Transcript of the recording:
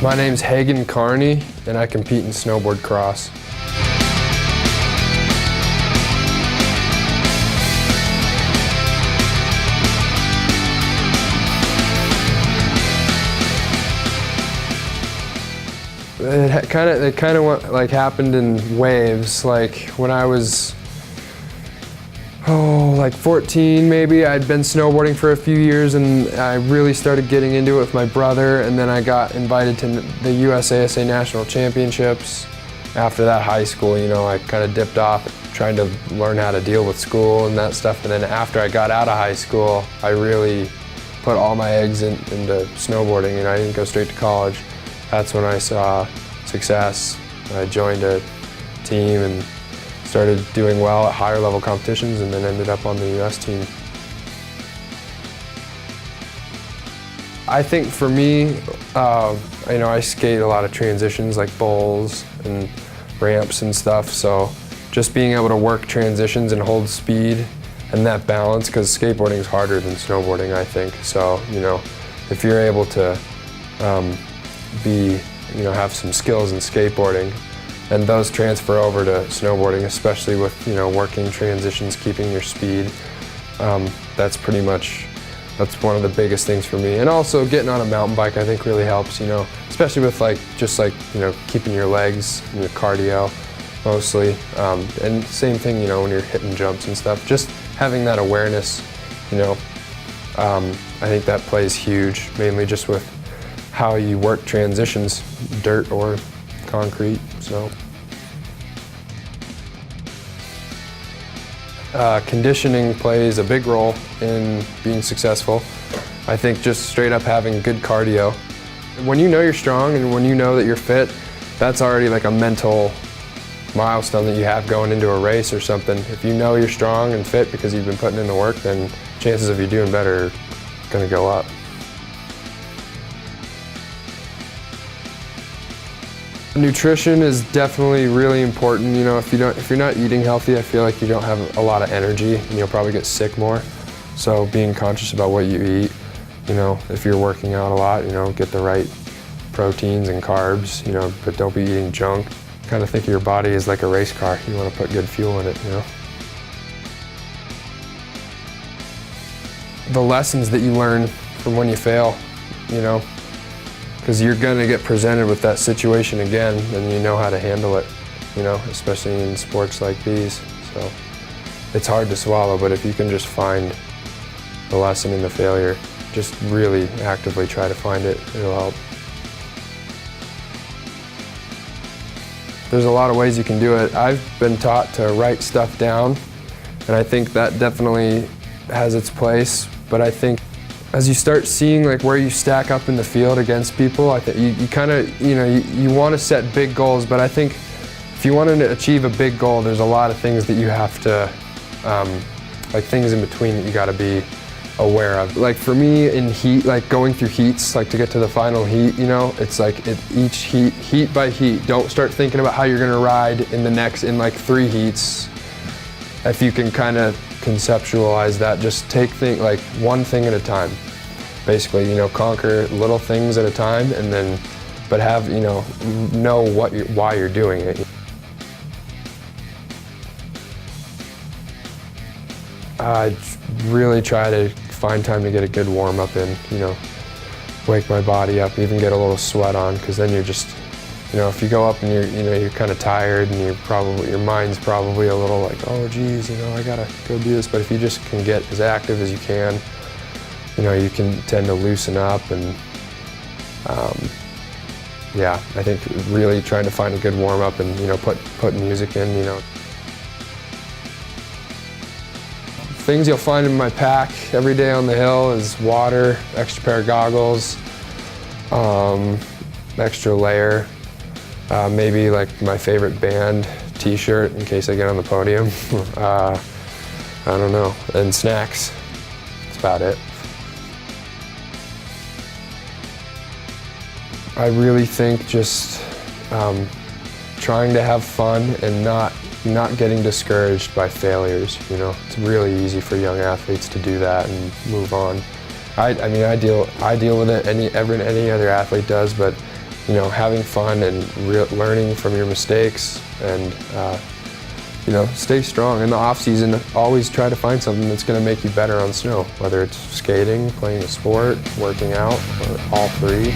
My name's Hagen Kearney, and I compete in snowboard cross. It kind of like happened in waves. Like when I was like 14 maybe, I'd been snowboarding for a few years and I really started getting into it with my brother, and then I got invited to the US National Championships. After that, high school, you know, I kind of dipped off trying to learn how to deal with school and that stuff, and then after I got out of high school, I really put all my eggs into snowboarding, and I didn't go straight to college. That's when I saw success. I joined a team and started doing well at higher level competitions, and then ended up on the US team. I think for me, you know, I skate a lot of transitions like bowls and ramps and stuff, so just being able to work transitions and hold speed and that balance, because skateboarding is harder than snowboarding, I think. So, you know, if you're able to have some skills in skateboarding, and those transfer over to snowboarding, especially with, you know, working transitions, keeping your speed. That's one of the biggest things for me. And also getting on a mountain bike, I think, really helps, you know, especially with you know, keeping your legs and your cardio mostly. And same thing, you know, when you're hitting jumps and stuff, just having that awareness, you know, I think that plays huge, mainly just with how you work transitions, dirt or concrete, so. Conditioning plays a big role in being successful. I think just straight up having good cardio. When you know you're strong and when you know that you're fit, that's already like a mental milestone that you have going into a race or something. If you know you're strong and fit because you've been putting in the work, then chances of you doing better are gonna go up. Nutrition is definitely really important. You know, if you're not eating healthy, I feel like you don't have a lot of energy and you'll probably get sick more. So being conscious about what you eat, you know, if you're working out a lot, you know, get the right proteins and carbs, you know, but don't be eating junk. Kind of think of your body as like a race car. You want to put good fuel in it, you know. The lessons that you learn from when you fail, you know, because you're going to get presented with that situation again, and you know how to handle it, you know, especially in sports like these. So it's hard to swallow, but if you can just find the lesson in the failure, just really actively try to find it, it'll help. There's a lot of ways you can do it. I've been taught to write stuff down, and I think that definitely has its place, but I think as you start seeing like where you stack up in the field against people, I think you kind of, you know, you want to set big goals, but I think if you want to achieve a big goal, there's a lot of things that you have to, like things in between that you got to be aware of. Like for me in heat, like going through heats, like to get to the final heat, you know, it's like each heat by heat. Don't start thinking about how you're going to ride in like 3 heats. If you can kind of conceptualize that, just take like one thing at a time. Basically, you know, conquer little things at a time, and then, but have, you know why you're doing it. I really try to find time to get a good warm up in, you know, wake my body up, even get a little sweat on, because then you're just, you know, if you go up and you're kind of tired and your mind's probably a little like, oh geez, you know, I gotta go do this. But if you just can get as active as you can, you know, you can tend to loosen up. And yeah, I think really trying to find a good warm up and, you know, put music in, you know. Things you'll find in my pack every day on the hill is water, extra pair of goggles, extra layer. Maybe like my favorite band t-shirt in case I get on the podium. I don't know, and snacks. That's about it. I really think just trying to have fun and not getting discouraged by failures. You know, it's really easy for young athletes to do that and move on. I mean, I deal with it any other athlete does, but you know, having fun and learning from your mistakes, and you know, stay strong. In the off season, always try to find something that's going to make you better on snow, whether it's skating, playing a sport, working out, or all three.